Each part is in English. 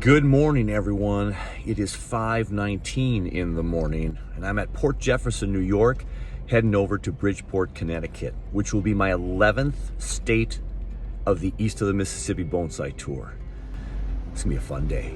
Good morning, everyone. It is 5:19 in the morning, and I'm at Port Jefferson, New York, heading over to Bridgeport, Connecticut, which will be my 11th state of the East of the Mississippi Bonsai Tour. It's gonna be a fun day.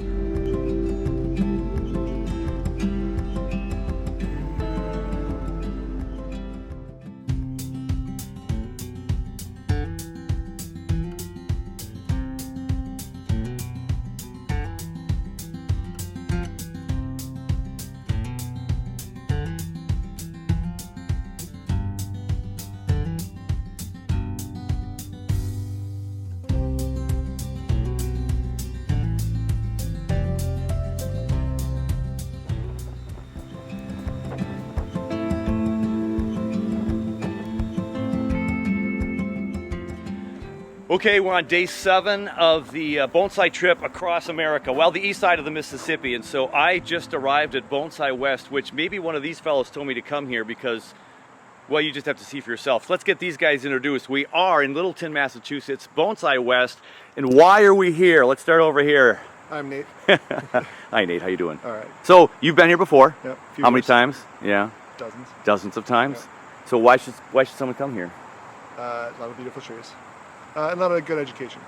Okay, we're on day 7 of the bonsai trip across America, well, the east side of the Mississippi. And so I just arrived at Bonsai West, which maybe one of these fellows told me to come here because, well, you just have to see for yourself. Let's get these guys introduced. We are in Littleton, Massachusetts, Bonsai West. And why are we here? Let's start over here. I'm Nate. Hi, Nate. How you doing? All right. So you've been here before? Yep. How many times? Yeah. Dozens. Dozens of times. Yep. So why should someone come here? A lot of beautiful trees. And a lot of good education.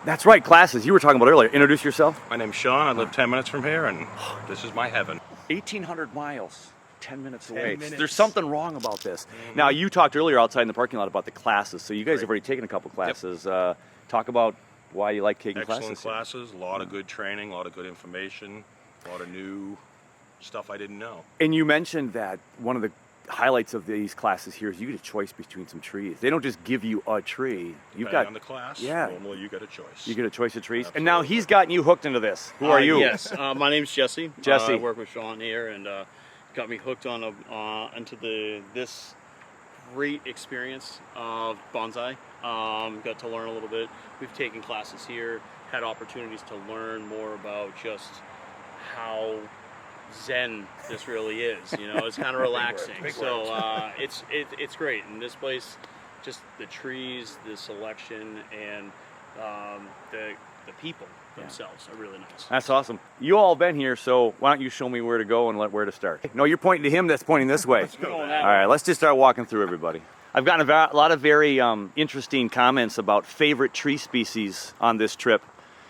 That's right, classes. You were talking about earlier. Introduce yourself. My name's Sean. I live 10 minutes from here, and this is my heaven. 1,800 miles, 10 minutes 10 away. minutes. There's something wrong about this. Now, you talked earlier outside in the parking lot about the classes. So you guys Right. have already taken a couple classes. Talk about why you like taking Excellent classes. classes, a lot of good training, a lot of good information, a lot of new stuff I didn't know. And you mentioned that one of the highlights of these classes here is you get a choice between some trees. They don't just give you a tree. You've Depending got on the class, yeah. normally you get a choice. You get a choice of trees. Absolutely. And now he's gotten you hooked into this. Who are you? Yes, my name's Jesse. Jesse. I work with Sean here, and got me hooked on into this great experience of bonsai. Got to learn a little bit. We've taken classes here, had opportunities to learn more about just how zen this really is. You know, it's kind of relaxing. Big So words. it's great. And this place, just the trees, the selection, and the people themselves are really nice. That's awesome. You all been here, so why don't you show me where to go and where to start? No, you're pointing to him that's pointing this way. Going All that right, let's just start walking through everybody. I've gotten a lot of very interesting comments about favorite tree species on this trip.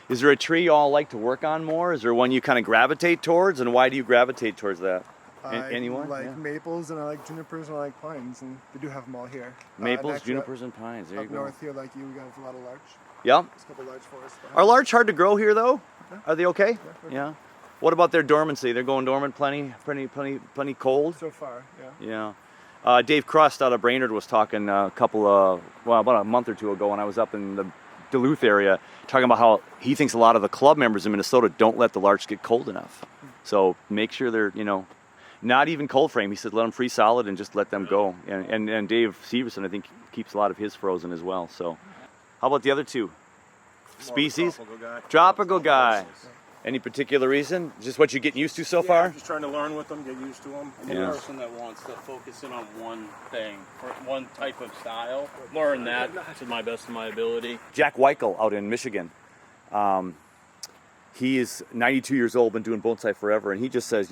Is there a tree you all like to work on more? Is there one you kind of gravitate towards, and why do you gravitate towards that? Anyone? I like Yeah. maples, and I like junipers, and I like pines, and they do have them all here. Maples, actually, junipers, and pines. There you Up go. north here, like you, we got a lot of larch. Yeah. There's a couple large forests. Are larch hard to grow here, though? Are they okay? Yeah. Yeah. What about their dormancy? They're going dormant plenty cold? So far, yeah. Yeah. Dave Crust out of Brainerd was talking about a month or two ago when I was up in the Duluth area, talking about how he thinks a lot of the club members in Minnesota don't let the larch get cold enough. So make sure they're, not even cold frame. He said let them freeze solid and just let them go. And Dave Severson, I think, keeps a lot of his frozen as well. So how about the other two species? Tropical guy. Tropical guy. Any particular reason? Just what you're getting used to so far? Just trying to learn with them, get used to them. I'm Yeah. a person that wants to focus in on one thing, or one type of style, learn that to my best of my ability. Jack Weichel out in Michigan. He is 92 years old, been doing bonsai forever, and he just says,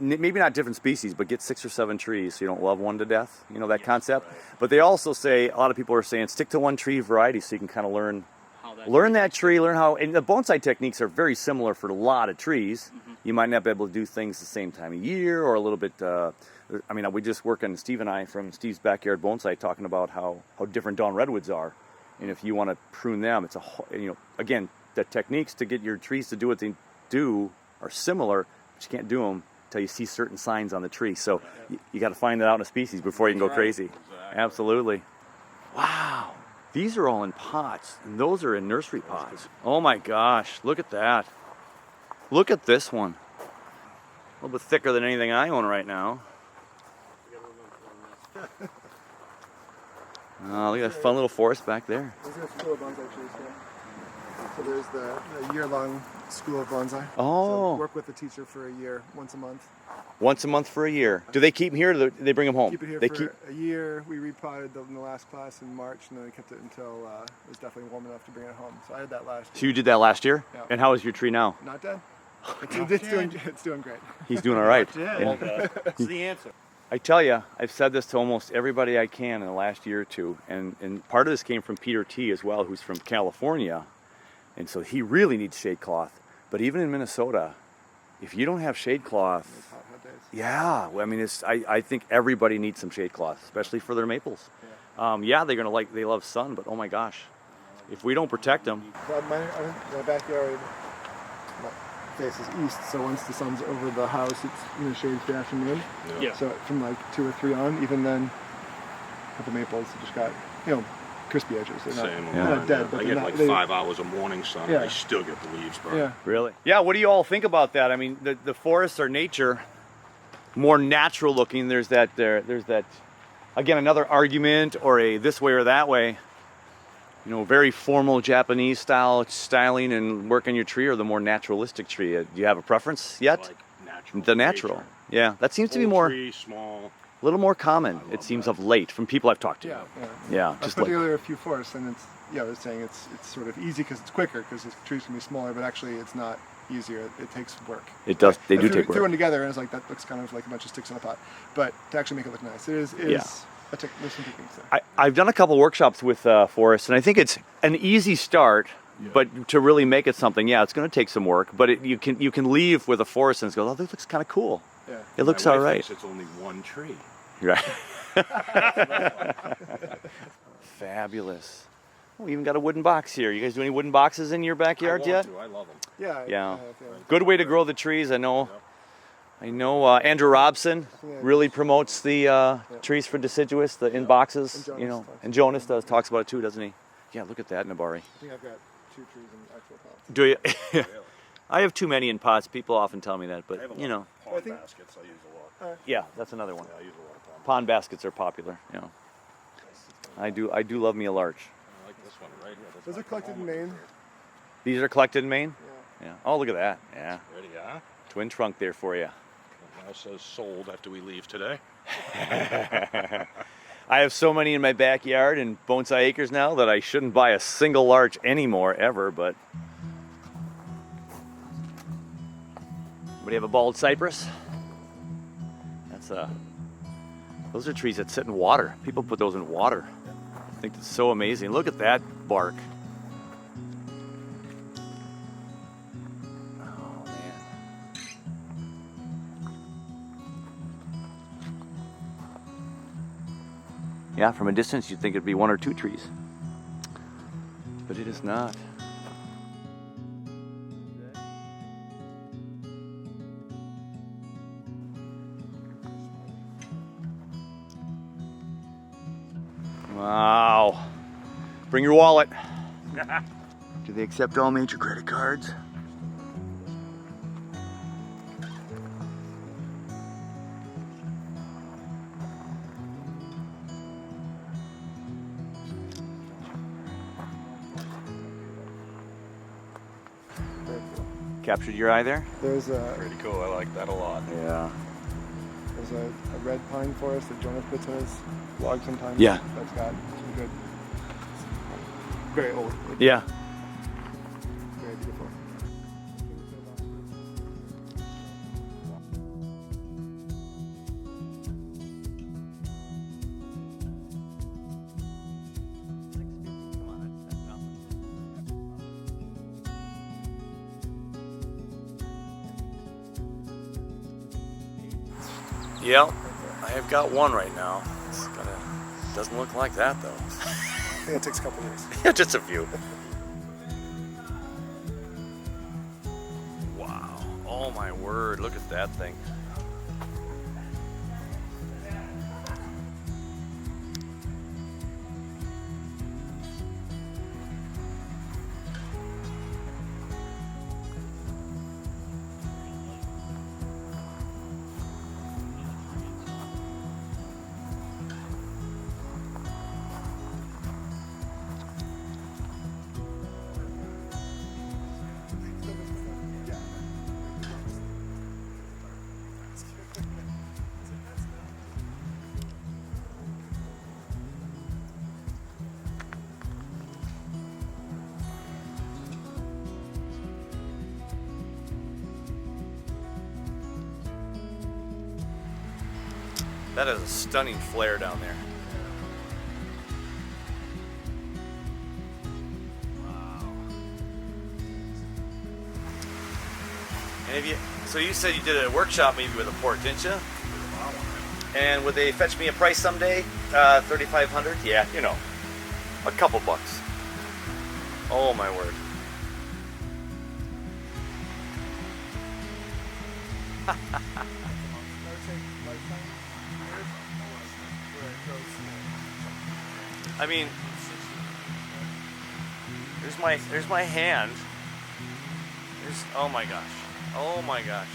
maybe not different species, but get 6 or 7 trees so you don't love one to death, that concept. right. But they also say, a lot of people are saying, stick to one tree variety so you can kind of learn that tree, learn how, and the bonsai techniques are very similar for a lot of trees. Mm-hmm. You might not be able to do things the same time of year or a little bit, we just work on Steve and I from Steve's Backyard Bonsai talking about how different dawn redwoods are. And if you want to prune them, it's again, the techniques to get your trees to do what they do are similar, but you can't do them until you see certain signs on the tree. So you got to find that out in a species before you can go crazy. Exactly. Absolutely. Wow. These are all in pots, and those are in nursery pots. Oh my gosh, look at that. Look at this one. A little bit thicker than anything I own right now. Oh, look at that fun little forest back there. There's a school of bonsai trees here. So there's the year-long school of bonsai. Oh. So work with the teacher for a year, once a month. Once a month for a year. Do they keep them here or do they bring them home? Keep it here they for a year. We repotted in the last class in March, and then we kept it until it was definitely warm enough to bring it home. So I had that last So year. you did that last year? Yeah. And how is your tree now? Not dead. It's doing great. He's doing all right. Yeah, that's the answer. I tell you, I've said this to almost everybody I can in the last year or two, and part of this came from Peter T. as well, who's from California, and so he really needs shade cloth. But even in Minnesota, if you don't have shade cloth, yeah, well, I mean, I think everybody needs some shade cloth, especially for their maples. Yeah, they're gonna they love sun, but oh my gosh, if we don't protect them. So my backyard faces east, so once the sun's over the house, it's shade's dashing in. Yeah. So from like 2 or 3 on, even then, the maples just got crispy edges. They're Same. not dead, but I they're get not, like 5 hours of morning sun, Yeah. and I still get the leaves burned. Yeah. Really? Yeah, what do you all think about that? I mean, the forests are nature, more natural looking. There's that, again, another argument or a this way or that way. Very formal Japanese styling and work on your tree, or the more naturalistic tree. Do you have a preference yet? Like natural. The natural. nature. Yeah, that seems to be Full more, tree, small. a little more common, it seems, of late, from people I've talked to. Yeah, I just put like, together a few forests, and I was saying it's sort of easy because it's quicker, because the trees can be smaller, but actually it's not easier. It takes work. it does, they I do threw take one work. together, and it's like, that looks kind of like a bunch of sticks in a pot. But to actually make it look nice, there's some techniques there. I've done a couple workshops with forests, and I think it's an easy start, but to really make it something, it's going to take some work. But you can leave with a forest and go, oh, this looks kind of cool. Yeah. It looks My all wife right. thinks it's only one tree. Right. Fabulous. Oh, we even got a wooden box here. You guys do any wooden boxes in your backyard yet? I love them. Yeah. Yeah. Good way to grow the trees. I know Andrew Robson really promotes the trees for deciduous, the in boxes. And Jonas And Jonas talks about it too, doesn't he? Yeah, look at that, Nabari. I think I've got 2 trees in actual pots. Do you? I have too many in pots. People often tell me that, but I have a lot of pond I think- baskets I use a lot. yeah, that's another one. Yeah, I use a lot of pond. Pond baskets are popular. I do love me a larch. I like this one right here. This Those are one. collected in Maine. These are collected in Maine. Yeah. Yeah. Oh, look at that. Yeah. Ready, huh? Twin trunk there for you. Now it says sold after we leave today. I have so many in my backyard and bonsai acres now that I shouldn't buy a single larch anymore ever, but. Anybody have a bald cypress? Those are trees that sit in water. People put those in water. I think that's so amazing. Look at that bark. Oh man. Yeah, from a distance you'd think it'd be 1 or 2 trees. But it is not. Wow. Bring your wallet. Do they accept all major credit cards? Captured your eye there? There's Pretty cool. I like that a lot. Yeah. there's a red pine forest that Jonas puts in his log sometimes. Yeah. That's got some good, very old. Yeah. Very beautiful. Yep, I have got one right now. Doesn't look like that though. I think it takes a couple years. Yeah, just a few. Wow. Oh my word, look at that thing. That is a stunning flare down there. Wow. And so you said you did a workshop maybe with a port, didn't you? And would they fetch me a price someday? 3,500? Yeah, you know, a couple bucks. Oh my word. I mean, there's my hand. Oh my gosh. Oh my gosh.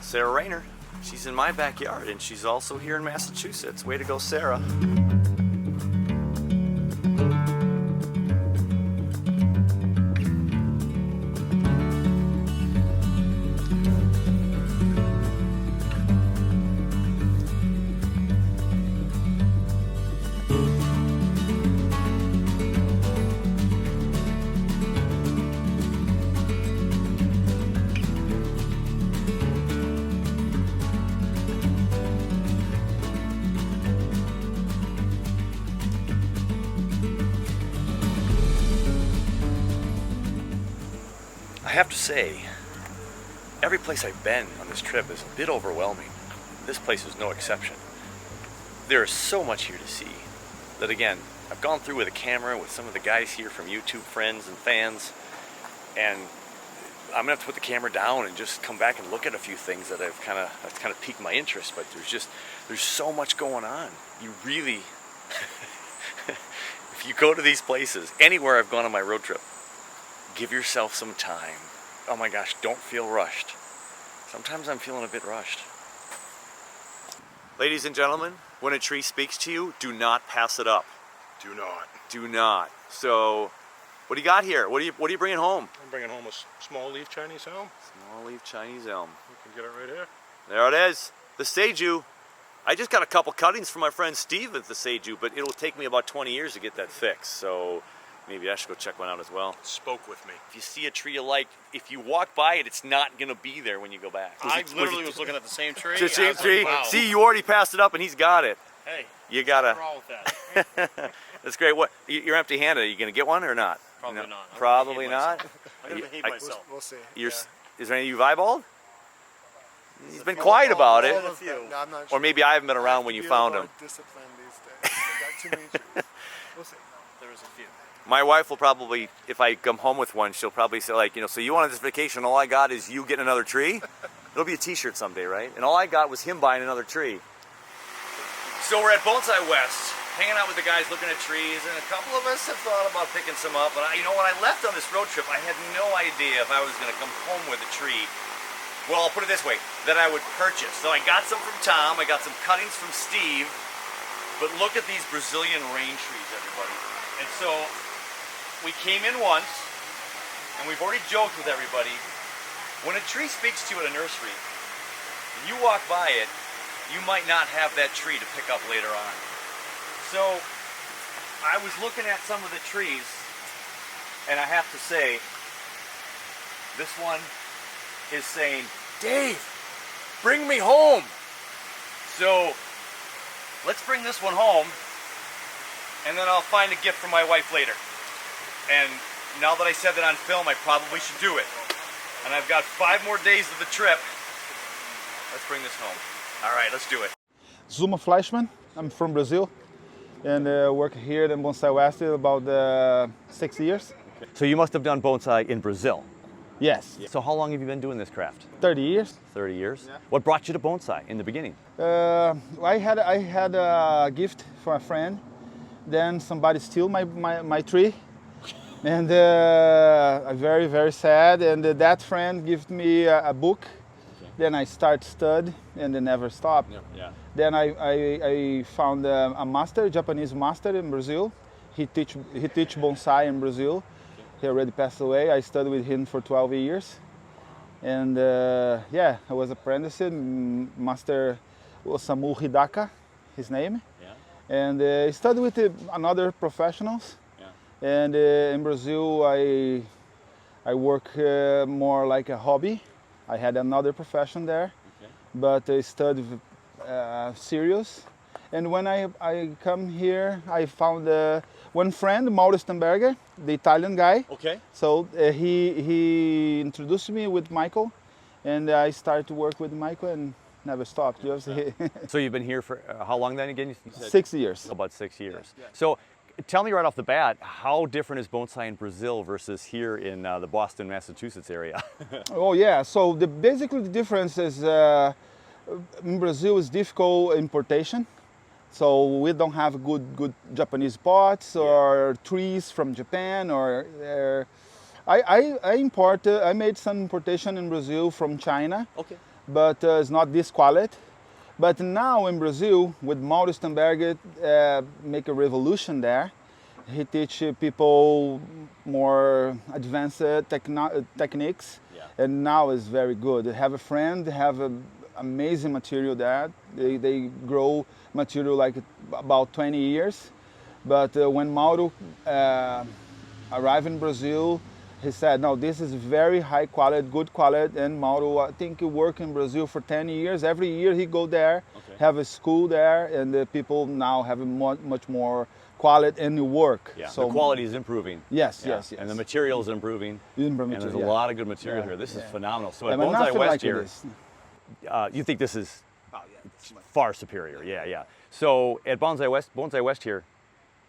Sarah Rayner. She's in my backyard and she's also here in Massachusetts. Way to go, Sarah. I have to say, every place I've been on this trip is a bit overwhelming. This place is no exception. There is so much here to see that, again, I've gone through with a camera with some of the guys here from YouTube friends and fans, and I'm gonna have to put the camera down and just come back and look at a few things that have kind of piqued my interest. But there's so much going on. You really, if you go to these places, anywhere I've gone on my road trip, give yourself some time. Oh my gosh, don't feel rushed. Sometimes I'm feeling a bit rushed. Ladies and gentlemen, when a tree speaks to you, do not pass it up. Do not. Do not. So, what do you got here? What are you bringing home? I'm bringing home a small leaf Chinese elm. Small leaf Chinese elm. You can get it right here. There it is. The Seiju. I just got a couple cuttings from my friend Steve at the Seiju, but it'll take me about 20 years to get that fixed. So maybe I should go check one out as well. Spoke with me. If you see a tree you like, if you walk by it, it's not going to be there when you I literally was looking at the same tree. The same I was tree? like, wow. See, you already passed it up and he's got it. Hey, You gotta. what's wrong with that? That's great. What? You're empty-handed. Are you going to get one or not? Probably No, not. I'm Probably gonna behave not. I'm gonna behave I- myself. We'll see. You're, Yeah. Is there any of you eyeballed? He's been quiet about it. All of them. No, I'm not sure. Or maybe I haven't been I around have when to you be a found little him. more disciplined these days. I've got too many trees. We'll see. There was a few. My wife will probably, if I come home with one, she'll probably say, like, so you wanted this vacation, all I got is you getting another tree? It'll be a t-shirt someday, right? And all I got was him buying another tree. So we're at Bonsai West, hanging out with the guys looking at trees, and a couple of us have thought about picking some up. But when I left on this road trip, I had no idea if I was going to come home with a tree. Well, I'll put it this way, that I would purchase. So I got some from Tom, I got some cuttings from Steve, but look at these Brazilian rain trees, everybody. And so we came in once, and we've already joked with everybody. When a tree speaks to you at a nursery, and you walk by it, you might not have that tree to pick up later on. So I was looking at some of the trees, and I have to say, this one is saying, Dave, bring me home. So let's bring this one home, and then I'll find a gift for my wife later. And now that I said that on film, I probably should do it. And I've got 5 more days of the trip. Let's bring this home. All right, let's do it. Zuma Fleischman. I'm from Brazil and work here in Bonsai West about 6 years. So you must have done bonsai in Brazil. Yes, So how long have you been doing this craft? 30 years. 30 years. Yeah. What brought you to bonsai in the beginning? I had a gift for a friend. Then somebody stole my tree. And I'm very, very sad. And that friend gave me a book. Okay. Then I start study and I never stopped. Yeah. Then I found a master, Japanese master in Brazil. He teach bonsai in Brazil. Okay. He already passed away. I studied with him for 12 years. And I was apprenticed. Master Osamu Hidaka, his name. Yeah. And I studied with another professionals. And in Brazil, I work more like a hobby. I had another profession there, okay. But I studied serious. And when I come here, I found one friend, Mauro Stemberger, the Italian guy. Okay. So he introduced me with Michael, and I started to work with Michael and never stopped. So you've been here for how long then again? You said 6 years. About 6 years. Yeah. So tell me right off the bat, how different is bonsai in Brazil versus here in the Boston, Massachusetts area? Oh yeah, so basically the difference is in Brazil is difficult importation. So we don't have good Japanese pots or trees from Japan or I made some importation in Brazil from China. Okay. But it's not this quality. But now in Brazil, with Mauro Stemberger, make a revolution there. He teach people more advanced techniques, and now it's very good. I have a friend, have amazing material there. They grow material like about 20 years. But when Mauro arrived in Brazil, he said, no, this is very high quality, good quality. And Mauro, I think he worked in Brazil for 10 years. Every year he go there, have a school there, and the people now have much more quality in the work. Yeah, so the quality is improving. Yes. And the material is improving. And there's a lot of good material here. This is phenomenal. So at but Bonsai West like here, you think this is far superior. Yeah. So at Bonsai West here,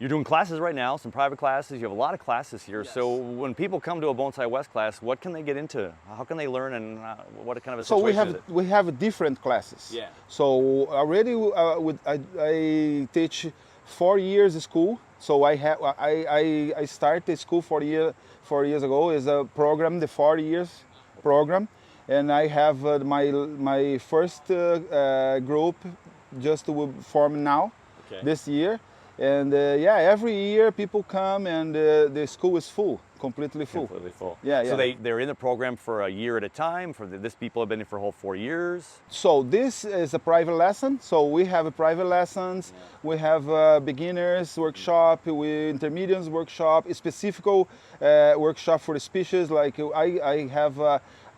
you're doing classes right now, some private classes. You have a lot of classes here. Yes. So when people come to a Bonsai West class, what can they get into? How can they learn, and what kind of a situation is it? We have different classes. Yeah. So already I teach 4 years school. So I started school 4 years ago. Is a program, the 4 years program, and I have my first group just to form now this year. And every year people come and the school is full, completely full. Completely full. Yeah. So they're in the program for a year at a time. This people have been in for a whole 4 years. So this is a private lesson. So we have private lessons. Yeah. We have beginners workshop, intermediates workshop, a specific workshop for the species. Like I have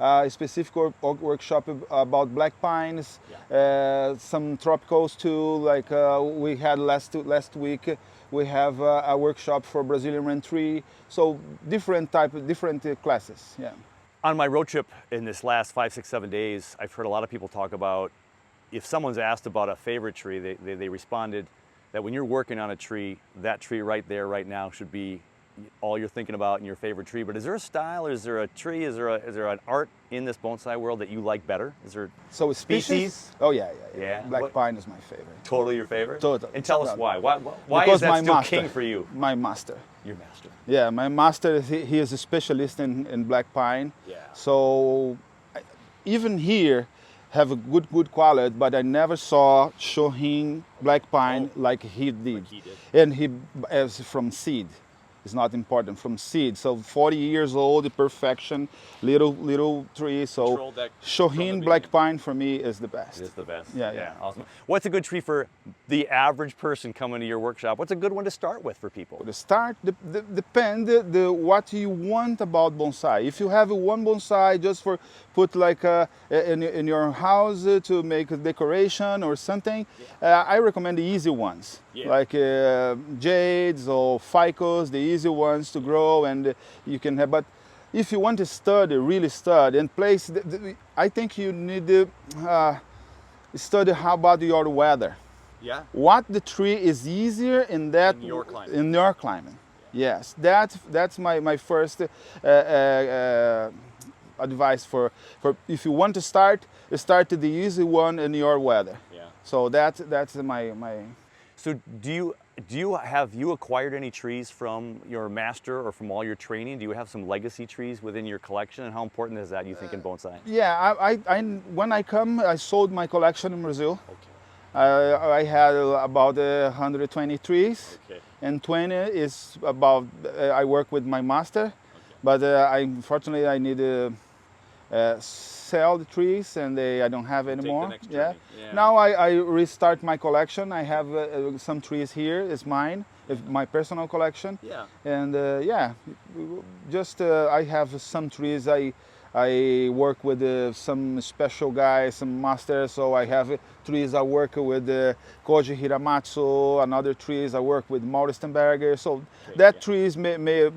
a specific workshop about black pines, some tropicals too. Like we had last week, we have a workshop for Brazilian red tree. So different classes. Yeah. On my road trip in this last 5, 6, 7 days, I've heard a lot of people talk about if someone's asked about a favorite tree, they responded that when you're working on a tree, that tree right there, right now, should be all you're thinking about in your favorite tree. But is there a style, or is there a tree, is there an art in this bonsai world that you like better? Is there species? Oh yeah. Black pine is my favorite. Totally your favorite? Totally. And tell us why. Why because is that still king for you? My master. Your master. Yeah, my master, he is a specialist in black pine. Yeah. So even here, have a good quality, but I never saw show him black pine like he did. And he as from seed. It's not important from seed. So 40 years old, perfection, little tree. So Controlled that from Shohin the black pine for me is the best. It is the best. Yeah. Awesome. What's a good tree for the average person coming to your workshop? What's a good one to start with for people? The start depend what you want about bonsai. If you have one bonsai just for put like in your house to make a decoration or something, I recommend the easy ones, like jades or ficus, the easy ones to grow, and you can have. But if you want to study, really study, and place, I think you need to study how about your weather. Yeah. What the tree is easier in that In your climate. In your climate. Yes, that's my first advice for if you want to start the easy one in your weather. Yeah. So that's my. So have you acquired any trees from your master or from all your training? Do you have some legacy trees within your collection, and how important is that, you think, in bonsai? Yeah, I when I come, I sold my collection in Brazil. Okay. I had about 120 trees, Okay. and 20 is about I work with my master, but unfortunately I need to sell the trees, and I don't have anymore. next journey. Yeah. Now I restart my collection. I have some trees here. It's mine, it's my personal collection. Yeah. And just I have some trees. I work with some special guys, some masters. So I have trees I work with Koji Hiramatsu. Another trees I work with Mauristenberger. So trees may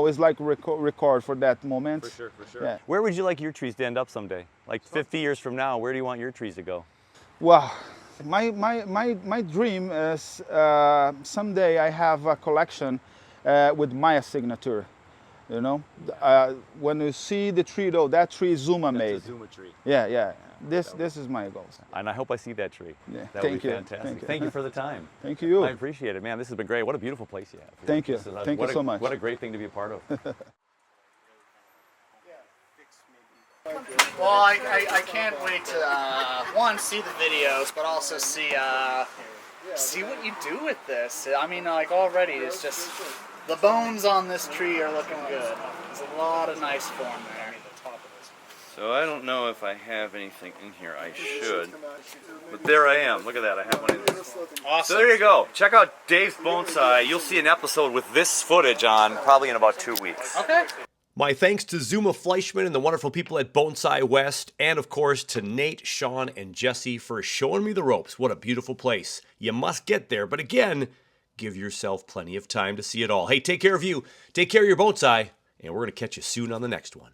is like record for that moment. For sure. Yeah. Where would you like your trees to end up someday? Like 50 years from now, where do you want your trees to go? Well, my dream is someday I have a collection with my signature. You know, when you see the tree, though, that tree Zuma made. That's a Zuma tree. Yeah. This is my goal. And I hope I see that tree. Yeah. That would Thank be you. fantastic. Thank you for the time. Thank you. I appreciate it, man. This has been great. What a beautiful place you have. Thank you. This is- Thank you so much. What a great thing to be a part of. Well, I can't wait to one, see the videos, but also see what you do with this. I mean, like already it's just the bones on this tree are looking good. There's a lot of nice form there. So I don't know if I have anything in here. I should. But there I am. Look at that. I have one in there. Awesome. So there you go. Check out Dave's Bonsai. You'll see an episode with this footage on probably in about 2 weeks. Okay. My thanks to Zuma Fleischman and the wonderful people at Bonsai West, and of course to Nate, Sean, and Jesse for showing me the ropes. What a beautiful place. You must get there, but again, give yourself plenty of time to see it all. Hey, take care of you, take care of your bonsai, and we're going to catch you soon on the next one.